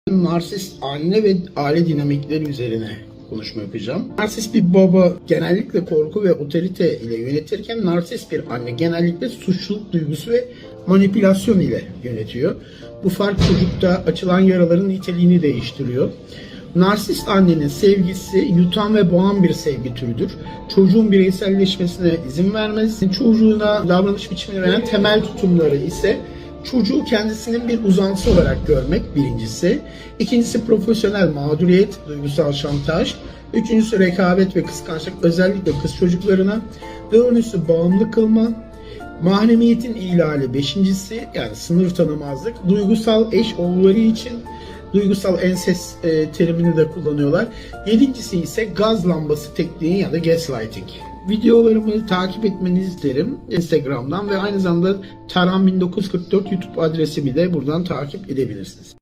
Narsist anne ve aile dinamikleri üzerine konuşma yapacağım. Narsist bir baba genellikle korku ve otorite ile yönetirken narsist bir anne genellikle suçluluk duygusu ve manipülasyon ile yönetiyor. Bu fark çocukta açılan yaraların niteliğini değiştiriyor. Narsist annenin sevgisi yutan ve boğan bir sevgi türüdür. Çocuğun bireyselleşmesine izin vermez. Çocuğuna davranış biçimini veren temel tutumları ise çocuğu kendisinin bir uzantısı olarak görmek birincisi. İkincisi profesyonel mağduriyet, duygusal şantaj. Üçüncüsü rekabet ve kıskançlık, özellikle kız çocuklarına. Dördüncüsü bağımlı kılma. Mahremiyetin ihlali beşincisi, yani sınır tanımazlık. Duygusal eş oğulları için duygusal ensest terimini de kullanıyorlar. Yedincisi ise gaz lambası tekniği ya da gaslighting. Videolarımı takip etmenizi isterim Instagram'dan ve aynı zamanda Taran1944 YouTube adresimi de buradan takip edebilirsiniz.